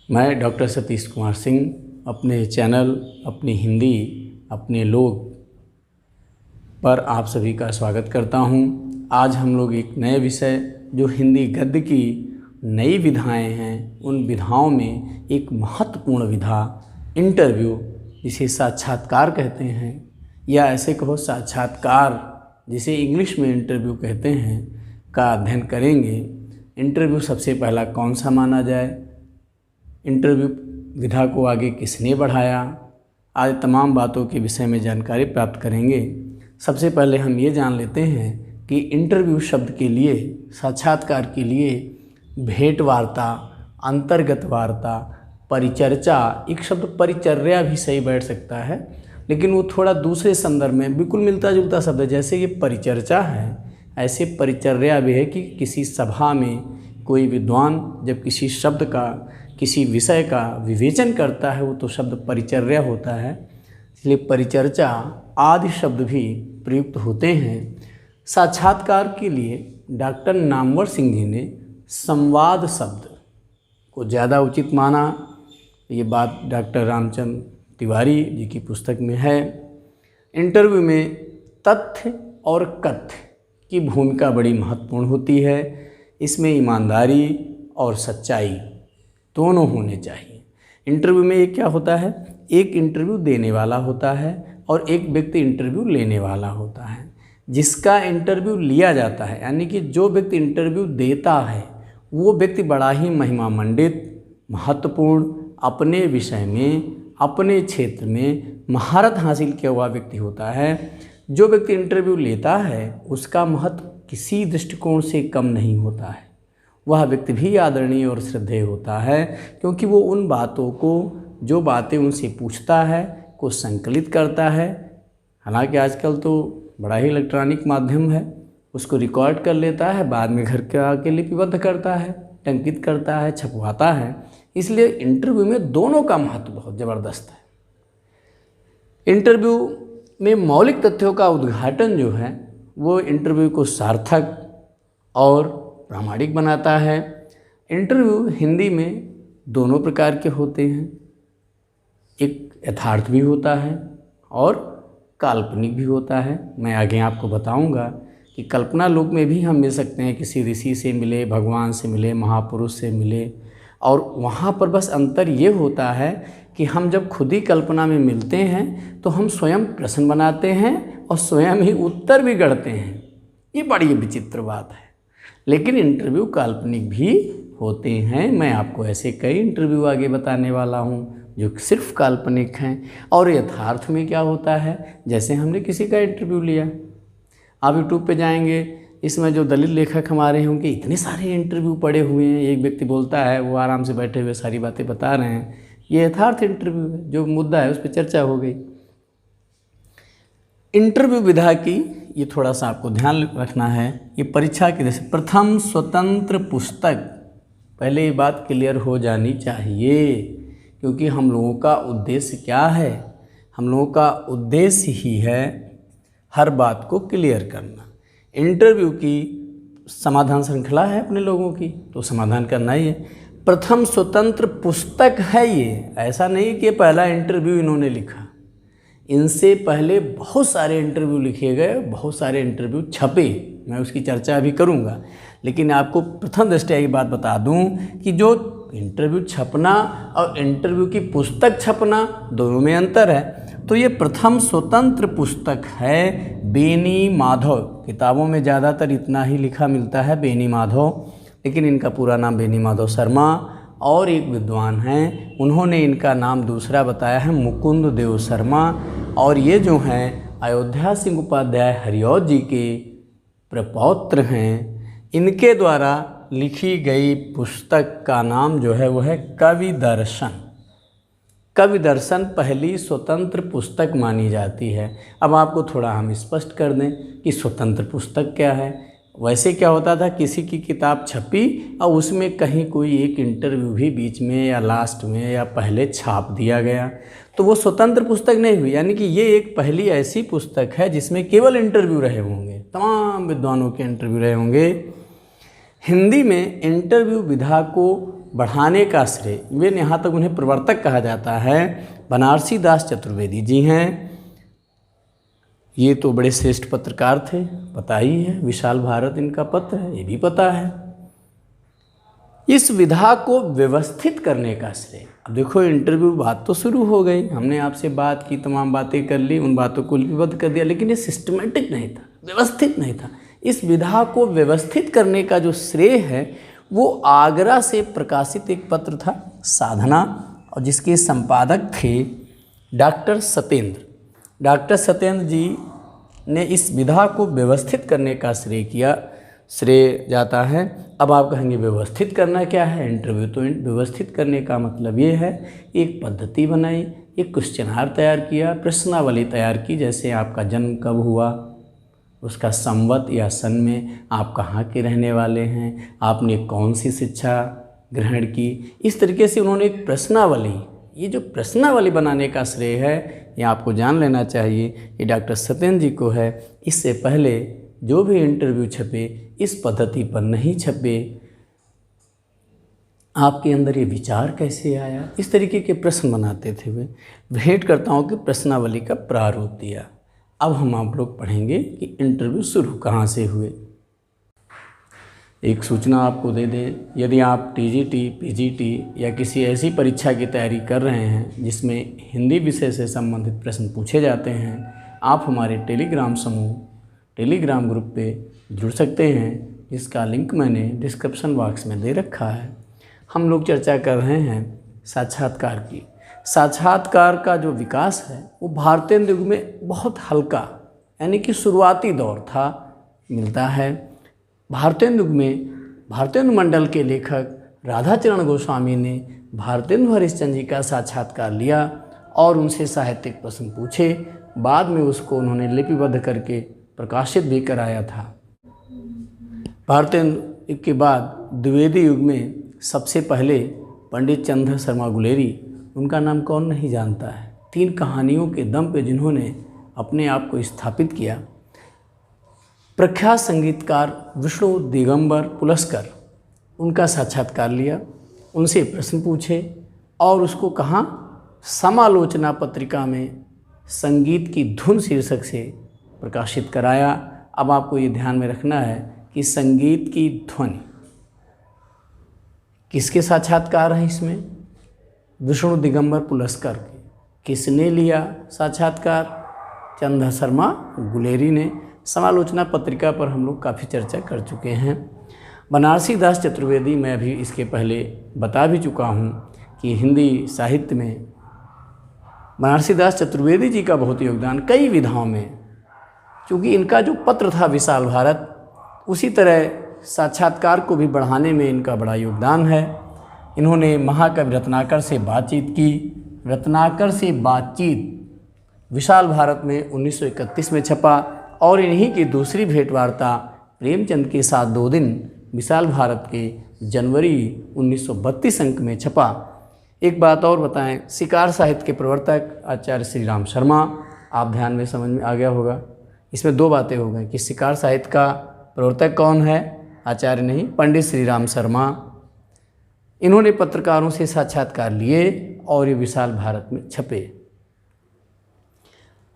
मैं डॉक्टर सतीश कुमार सिंह अपने चैनल अपनी हिंदी अपने लोग पर आप सभी का स्वागत करता हूं। आज हम लोग एक नए विषय जो हिंदी गद्य की नई विधाएं हैं, उन विधाओं में एक महत्वपूर्ण विधा इंटरव्यू, जिसे साक्षात्कार कहते हैं या ऐसे कहो साक्षात्कार, जिसे इंग्लिश में इंटरव्यू कहते हैं, का अध्ययन करेंगे। इंटरव्यू सबसे पहला कौन सा माना जाए, इंटरव्यू विधा को आगे किसने बढ़ाया, आज तमाम बातों के विषय में जानकारी प्राप्त करेंगे। सबसे पहले हम ये जान लेते हैं कि इंटरव्यू शब्द के लिए, साक्षात्कार के लिए भेंट वार्ता, अंतर्गत वार्ता, परिचर्चा, एक शब्द परिचर्या भी सही बैठ सकता है, लेकिन वो थोड़ा दूसरे संदर्भ में बिल्कुल मिलता जुलता शब्द है। जैसे ये परिचर्चा है, ऐसे परिचर्या भी है कि किसी सभा में कोई विद्वान जब किसी शब्द का, किसी विषय का विवेचन करता है, वो तो शब्द परिचर्या होता है। इसलिए परिचर्चा आदि शब्द भी प्रयुक्त होते हैं। साक्षात्कार के लिए डॉक्टर नामवर सिंह जी ने संवाद शब्द को ज़्यादा उचित माना। ये बात डॉक्टर रामचंद्र तिवारी जी की पुस्तक में है। इंटरव्यू में तथ्य और कथ्य की भूमिका बड़ी महत्वपूर्ण होती है। इसमें ईमानदारी और सच्चाई दोनों होने चाहिए। इंटरव्यू में एक क्या होता है, एक इंटरव्यू देने वाला होता है और एक व्यक्ति इंटरव्यू लेने वाला होता है। जिसका इंटरव्यू लिया जाता है, यानी कि जो व्यक्ति इंटरव्यू देता है, वो व्यक्ति बड़ा ही महिमा मंडित, महत्वपूर्ण, अपने विषय में, अपने क्षेत्र में महारत हासिल किया हुआ व्यक्ति होता है। जो व्यक्ति इंटरव्यू लेता है, उसका महत्व किसी दृष्टिकोण से कम नहीं होता है। वह व्यक्ति भी आदरणीय और श्रद्धेय होता है, क्योंकि वो उन बातों को, जो बातें उनसे पूछता है, को संकलित करता है। हालांकि आजकल तो बड़ा ही इलेक्ट्रॉनिक माध्यम है, उसको रिकॉर्ड कर लेता है, बाद में घर के आके लिपिबद्ध करता है, टंकित करता है, छपवाता है। इसलिए इंटरव्यू में दोनों का महत्व बहुत ज़बरदस्त है। इंटरव्यू में मौलिक तथ्यों का उद्घाटन जो है, वो इंटरव्यू को सार्थक और प्रामाणिक बनाता है। इंटरव्यू हिंदी में दोनों प्रकार के होते हैं, एक यथार्थ भी होता है और काल्पनिक भी होता है। मैं आगे आपको बताऊंगा कि कल्पना लोक में भी हम मिल सकते हैं, किसी ऋषि से मिले, भगवान से मिले, महापुरुष से मिले, और वहाँ पर बस अंतर ये होता है कि हम जब खुद ही कल्पना में मिलते हैं तो हम स्वयं प्रश्न बनाते हैं और स्वयं ही उत्तर भी गढ़ते हैं। ये बड़ी विचित्र बात है। लेकिन इंटरव्यू काल्पनिक भी होते हैं। मैं आपको ऐसे कई इंटरव्यू आगे बताने वाला हूँ जो सिर्फ काल्पनिक हैं। और यथार्थ में क्या होता है, जैसे हमने किसी का इंटरव्यू लिया, आप यूट्यूब पे जाएंगे, इसमें जो दलित लेखक हमारे हैं उनके इतने सारे इंटरव्यू पड़े हुए हैं। एक व्यक्ति बोलता है, वो आराम से बैठे हुए सारी बातें बता रहे हैं, ये यथार्थ इंटरव्यू है। जो मुद्दा है उस पर चर्चा हो गई। इंटरव्यू विधा की ये थोड़ा सा आपको ध्यान रखना है। ये परीक्षा की जैसे प्रथम स्वतंत्र पुस्तक, पहले ये बात क्लियर हो जानी चाहिए, क्योंकि हम लोगों का उद्देश्य क्या है, हम लोगों का उद्देश्य ही है हर बात को क्लियर करना। इंटरव्यू की समाधान श्रृंखला है अपने लोगों की, तो समाधान करना ही है। प्रथम स्वतंत्र पुस्तक है ये, ऐसा नहीं कि पहला इंटरव्यू इन्होंने लिखा। इनसे पहले बहुत सारे इंटरव्यू लिखे गए, बहुत सारे इंटरव्यू छपे, मैं उसकी चर्चा भी करूंगा। लेकिन आपको प्रथम दृष्टया ये बात बता दूं कि जो इंटरव्यू छपना और इंटरव्यू की पुस्तक छपना, दोनों में अंतर है। तो ये प्रथम स्वतंत्र पुस्तक है बेनी माधव। किताबों में ज़्यादातर इतना ही लिखा मिलता है, बेनी माधव, लेकिन इनका पूरा नाम बेनी माधव शर्मा, और एक विद्वान हैं, उन्होंने इनका नाम दूसरा बताया है, मुकुंद देव शर्मा। और ये जो हैं अयोध्या सिंह उपाध्याय हरिऔध जी के प्रपौत्र हैं। इनके द्वारा लिखी गई पुस्तक का नाम जो है वो है कवि दर्शन। कवि दर्शन पहली स्वतंत्र पुस्तक मानी जाती है। अब आपको थोड़ा हम स्पष्ट कर दें कि स्वतंत्र पुस्तक क्या है। वैसे क्या होता था, किसी की किताब छपी और उसमें कहीं कोई एक इंटरव्यू भी बीच में या लास्ट में या पहले छाप दिया गया, तो वो स्वतंत्र पुस्तक नहीं हुई। यानी कि ये एक पहली ऐसी पुस्तक है जिसमें केवल इंटरव्यू रहे होंगे, तमाम विद्वानों के इंटरव्यू रहे होंगे। हिंदी में इंटरव्यू विधा को बढ़ाने का श्रेय, वे यहाँ तक उन्हें प्रवर्तक कहा जाता है, बनारसी दास चतुर्वेदी जी हैं। ये तो बड़े श्रेष्ठ पत्रकार थे, पता ही है, विशाल भारत इनका पत्र है, ये भी पता है। इस विधा को व्यवस्थित करने का श्रेय, अब देखो इंटरव्यू बात तो शुरू हो गई, हमने आपसे बात की, तमाम बातें कर ली, उन बातों को लिपिबद्ध कर दिया, लेकिन ये सिस्टमेटिक नहीं था, व्यवस्थित नहीं था। इस विधा को व्यवस्थित करने का जो श्रेय है वो आगरा से प्रकाशित एक पत्र था साधना, और जिसके संपादक थे डॉक्टर सत्येंद्र। डॉक्टर सत्येंद्र जी ने इस विधा को व्यवस्थित करने का श्रेय जाता है। अब आप कहेंगे व्यवस्थित करना क्या है? इंटरव्यू तो व्यवस्थित करने का मतलब ये है, एक पद्धति बनाई, एक क्वेश्चनर तैयार किया, प्रश्नावली तैयार की, जैसे आपका जन्म कब हुआ, उसका संवत या सन में, आप कहाँ के रहने वाले हैं, आपने कौन सी शिक्षा ग्रहण की, इस तरीके से उन्होंने एक प्रश्नावली, ये जो प्रश्नावली बनाने का श्रेय है ये आपको जान लेना चाहिए, ये डॉक्टर सत्येंद्र जी को है। इससे पहले जो भी इंटरव्यू छपे इस पद्धति पर नहीं छपे। आपके अंदर ये विचार कैसे आया, इस तरीके के प्रश्न बनाते थे वे। भेंटकर्ताओं की प्रश्नावली का प्रारूप दिया। अब हम आप लोग पढ़ेंगे कि इंटरव्यू शुरू कहाँ से हुए। एक सूचना आपको दे दें, यदि आप टीजीटी, पीजीटी या किसी ऐसी परीक्षा की तैयारी कर रहे हैं जिसमें हिंदी विषय से संबंधित प्रश्न पूछे जाते हैं, आप हमारे टेलीग्राम समूह, टेलीग्राम ग्रुप पे जुड़ सकते हैं, जिसका लिंक मैंने डिस्क्रिप्शन बॉक्स में दे रखा है। हम लोग चर्चा कर रहे हैं साक्षात्कार की। साक्षात्कार का जो विकास है वो भारतीय युग में बहुत हल्का, यानी कि शुरुआती दौर था, मिलता है। भारतीय युग में भारतेंदु मंडल के लेखक राधाचरण गोस्वामी ने भारतेंदु हरिश्चंद्र जी का साक्षात्कार लिया और उनसे साहित्यिक प्रश्न पूछे। बाद में उसको उन्होंने लिपिबद्ध करके प्रकाशित भी कराया था। भारतेंदु युग के बाद द्विवेदी युग में सबसे पहले पंडित चंद्र शर्मा गुलेरी, उनका नाम कौन नहीं जानता है, 3 कहानियों के दम पे जिन्होंने अपने आप को स्थापित किया। प्रख्यात संगीतकार विष्णु दिगंबर पुलस्कर, उनका साक्षात्कार लिया, उनसे प्रश्न पूछे और उसको कहाँ, समालोचना पत्रिका में संगीत की धुन शीर्षक से प्रकाशित कराया। अब आपको ये ध्यान में रखना है कि संगीत की ध्वनि किसके साक्षात्कार हैं इसमें? विष्णु दिगंबर पुलस्कर के। किसने लिया साक्षात्कार? चंद्र शर्मा गुलेरी ने। समालोचना पत्रिका पर हम लोग काफ़ी चर्चा कर चुके हैं। बनारसी दास चतुर्वेदी, मैं अभी इसके पहले बता भी चुका हूँ कि हिंदी साहित्य में बनारसी दास चतुर्वेदी जी का बहुत योगदान कई विधाओं में, क्योंकि इनका जो पत्र था विशाल भारत, उसी तरह साक्षात्कार को भी बढ़ाने में इनका बड़ा योगदान है। इन्होंने महाकवि रत्नाकर से बातचीत की। रत्नाकर से बातचीत विशाल भारत में 1931 में छपा और इन्हीं की दूसरी भेंटवार्ता प्रेमचंद के साथ 2 दिन विशाल भारत के जनवरी 1932 अंक में छपा। एक बात और बताएं, शिकार साहित्य के प्रवर्तक आचार्य श्री राम शर्मा, आप ध्यान में समझ में आ गया होगा। इसमें 2 बातें हो गई कि शिकार साहित्य का प्रवर्तक कौन है, आचार्य नहीं, पंडित श्री राम शर्मा। इन्होंने पत्रकारों से साक्षात्कार लिए और ये विशाल भारत में छपे।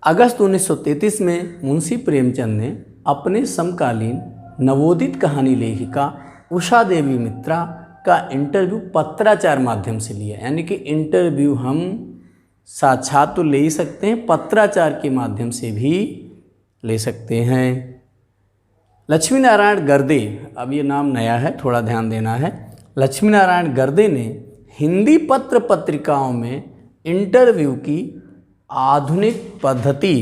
अगस्त 1933 में मुंशी प्रेमचंद ने अपने समकालीन नवोदित कहानी लेखिका उषा देवी मित्रा का इंटरव्यू पत्राचार माध्यम से लिया। यानी कि इंटरव्यू हम साक्षात तो ले ही सकते हैं, पत्राचार के माध्यम से भी ले सकते हैं। लक्ष्मी नारायण गर्दे, अब ये नाम नया है, थोड़ा ध्यान देना है। लक्ष्मी नारायण गर्दे ने हिंदी पत्र पत्रिकाओं में इंटरव्यू की आधुनिक पद्धति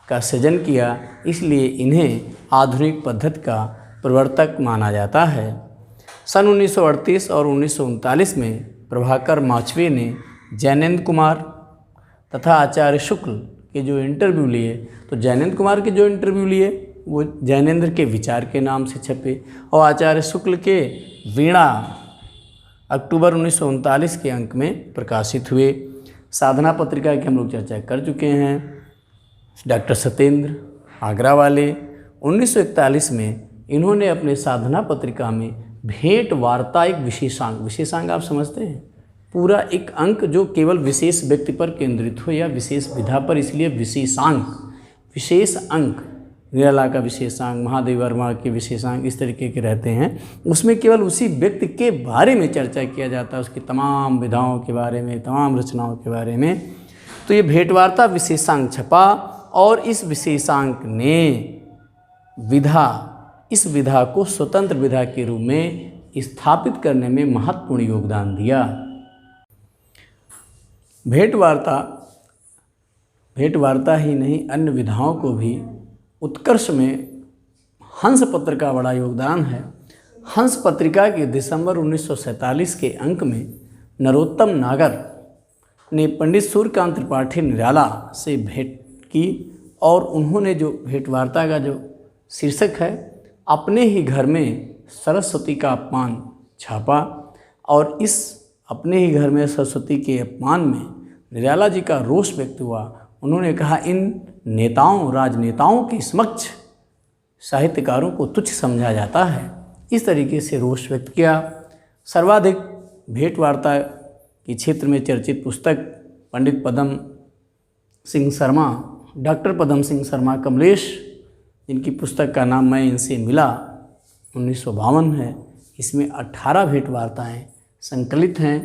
का सृजन किया, इसलिए इन्हें आधुनिक पद्धति का प्रवर्तक माना जाता है। सन 1938 और 1939 में प्रभाकर माचवे ने जैनेन्द्र कुमार तथा आचार्य शुक्ल के जो इंटरव्यू लिए, तो जैनेन्द्र कुमार के जो इंटरव्यू लिए वो जैनेन्द्र के विचार के नाम से छपे और आचार्य शुक्ल के वीणा अक्टूबर 1939 के अंक में प्रकाशित हुए। साधना पत्रिका की हम लोग चर्चा कर चुके हैं। डॉक्टर सत्येंद्र आगरा वाले 1941 में इन्होंने अपने साधना पत्रिका में भेंट वार्ता एक विशेषांक, विशेषांक आप समझते हैं, पूरा एक अंक जो केवल विशेष व्यक्ति पर केंद्रित हो या विशेष विधा पर, इसलिए विशेषांक, विशेष अंक। निराला का विशेषांक, महादेवी वर्मा के विशेषांक इस तरीके के रहते हैं। उसमें केवल उसी व्यक्ति के बारे में चर्चा किया जाता है, उसकी तमाम विधाओं के बारे में, तमाम रचनाओं के बारे में। तो ये भेंटवार्ता विशेषांक छपा और इस विशेषांक ने इस विधा को स्वतंत्र विधा के रूप में स्थापित करने में महत्वपूर्ण योगदान दिया। भेंटवार्ता ही नहीं, अन्य विधाओं को भी उत्कर्ष में हंस पत्र का बड़ा योगदान है। हंस पत्रिका के दिसंबर 1947 के अंक में नरोत्तम नागर ने पंडित सूर्यकांत त्रिपाठी निराला से भेंट की और उन्होंने जो भेंटवार्ता का जो शीर्षक है, अपने ही घर में सरस्वती का अपमान छापा। और इस अपने ही घर में सरस्वती के अपमान में निराला जी का रोष व्यक्त हुआ। उन्होंने कहा, इन नेताओं, राजनेताओं के समक्ष साहित्यकारों को तुच्छ समझा जाता है। इस तरीके से रोष व्यक्त किया। सर्वाधिक भेंटवार्ता के क्षेत्र में चर्चित पुस्तक पंडित पदम सिंह शर्मा, डॉक्टर पदम सिंह शर्मा कमलेश, जिनकी पुस्तक का नाम मैं इनसे मिला 1952 है। इसमें 18 भेंटवार्ताएँ संकलित हैं।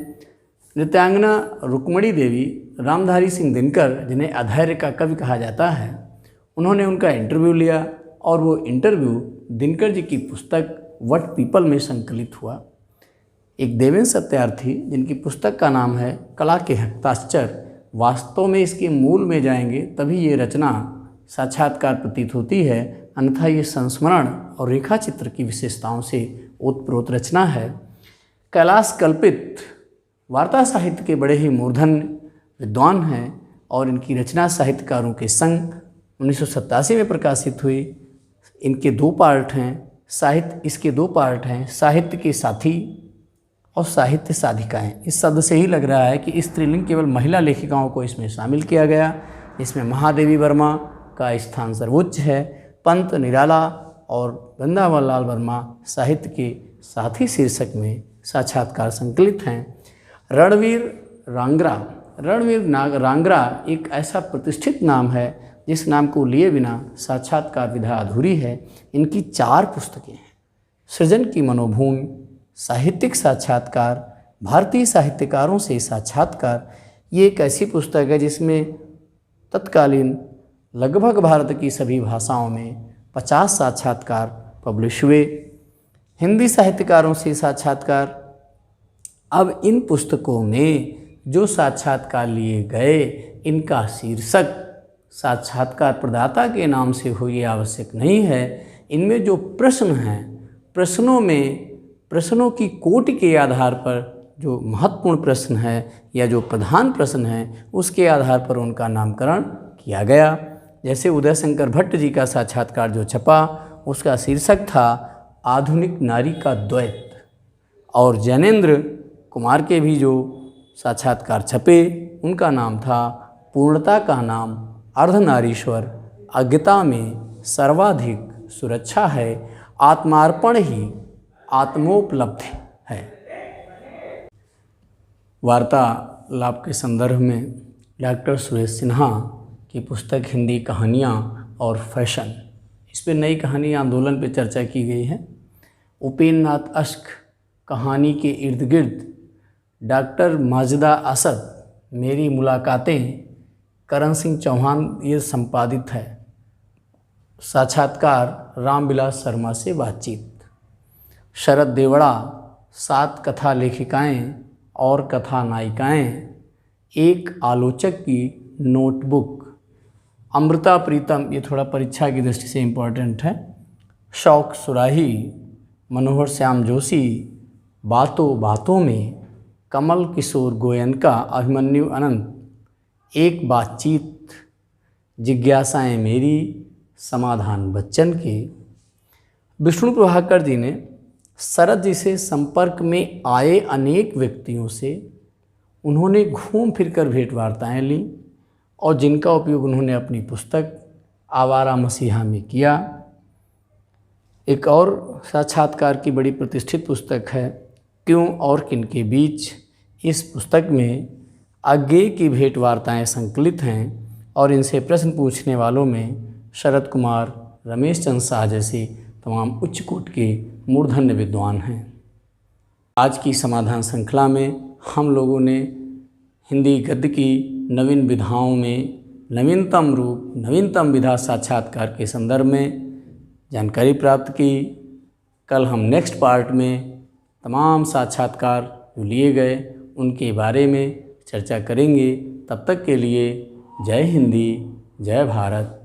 नृत्यांगना रुक्मणी देवी, रामधारी सिंह दिनकर, जिन्हें अधैर्य का कवि कहा जाता है, उन्होंने उनका इंटरव्यू लिया और वो इंटरव्यू दिनकर जी की पुस्तक व्हाट पीपल में संकलित हुआ। एक देवेंद्र सत्यार्थी, जिनकी पुस्तक का नाम है कला के हस्ताक्षर, वास्तव में इसके मूल में जाएंगे तभी ये रचना साक्षात्कार प्रतीत होती है, अन्यथा ये संस्मरण और रेखाचित्र की विशेषताओं से ओतप्रोत रचना है। कैलाश कल्पित वार्ता साहित्य के बड़े ही मूर्धन विद्वान हैं और इनकी रचना साहित्यकारों के संग 1987 में प्रकाशित हुई। इनके 2 पार्ट हैं, इसके 2 पार्ट हैं, साहित्य के साथी और साहित्य साधिकाएँ। इस शब्द से ही लग रहा है कि स्त्रीलिंग केवल महिला लेखिकाओं को इसमें शामिल किया गया। इसमें महादेवी वर्मा का स्थान सर्वोच्च है। पंत, निराला और वृंदावन लाल वर्मा साहित्य के साथी शीर्षक में साक्षात्कार संकलित हैं। रणवीर रांगरा एक ऐसा प्रतिष्ठित नाम है जिस नाम को लिए बिना साक्षात्कार विधा अधूरी है। इनकी 4 पुस्तकें हैं। सृजन की मनोभूमि, साहित्यिक साक्षात्कार, भारतीय साहित्यकारों से साक्षात्कार। ये एक ऐसी पुस्तक है जिसमें तत्कालीन लगभग भारत की सभी भाषाओं में 50 साक्षात्कार पब्लिश हुए। हिंदी साहित्यकारों से साक्षात्कार। अब इन पुस्तकों में जो साक्षात्कार लिए गए, इनका शीर्षक साक्षात्कार प्रदाता के नाम से हो ये आवश्यक नहीं है। इनमें जो प्रश्न हैं, प्रश्नों की कोटि के आधार पर जो महत्वपूर्ण प्रश्न है या जो प्रधान प्रश्न है, उसके आधार पर उनका नामकरण किया गया। जैसे उदय शंकर भट्ट जी का साक्षात्कार जो छपा, उसका शीर्षक था आधुनिक नारी का द्वैत। और जैनेन्द्र कुमार के भी जो साक्षात्कार छपे, उनका नाम था पूर्णता का नाम अर्धनारीश्वर, अज्ञता में सर्वाधिक सुरक्षा है, आत्मार्पण ही आत्मोपलब्धि है। वार्तालाप के संदर्भ में डॉक्टर सुरेश सिन्हा की पुस्तक हिंदी कहानियाँ और फैशन, इस पर नई कहानी आंदोलन पर चर्चा की गई है। उपेन्द्र नाथ अश्क कहानी के इर्द गिर्द, डॉक्टर माजिदा असद मेरी मुलाकातें, करण सिंह चौहान ये संपादित है। साक्षात्कार रामविलास शर्मा से बातचीत। शरद देवड़ा 7 कथा लेखिकाएँ और कथा नायिकाएँ, एक आलोचक की नोटबुक। अमृता प्रीतम, ये थोड़ा परीक्षा की दृष्टि से इम्पोर्टेंट है। शौक सुराही, मनोहर श्याम जोशी, बातों बातों में, कमल किशोर गोयनका, अभिमन्यु अनंत, एक बातचीत, जिज्ञासाएं मेरी, समाधान बच्चन के। विष्णु प्रभाकर जी ने शरद जी से संपर्क में आए अनेक व्यक्तियों से उन्होंने घूम फिर कर भेंटवार्ताएँ लीं और जिनका उपयोग उन्होंने अपनी पुस्तक आवारा मसीहा में किया। एक और साक्षात्कार की बड़ी प्रतिष्ठित पुस्तक है क्यों और किन के बीच। इस पुस्तक में अज्ञेय की भेंट वार्ताएँ संकलित हैं और इनसे प्रश्न पूछने वालों में शरद कुमार, रमेश चंद्र शाह जैसे तमाम उच्च कोटि के मूर्धन्य विद्वान हैं। आज की समाधान श्रृंखला में हम लोगों ने हिंदी गद्य की नवीन विधाओं में नवीनतम रूप, नवीनतम विधा साक्षात्कार के संदर्भ में जानकारी प्राप्त की। कल हम नेक्स्ट पार्ट में तमाम साक्षात्कार जो लिए गए उनके बारे में चर्चा करेंगे। तब तक के लिए जय हिंदी, जय भारत।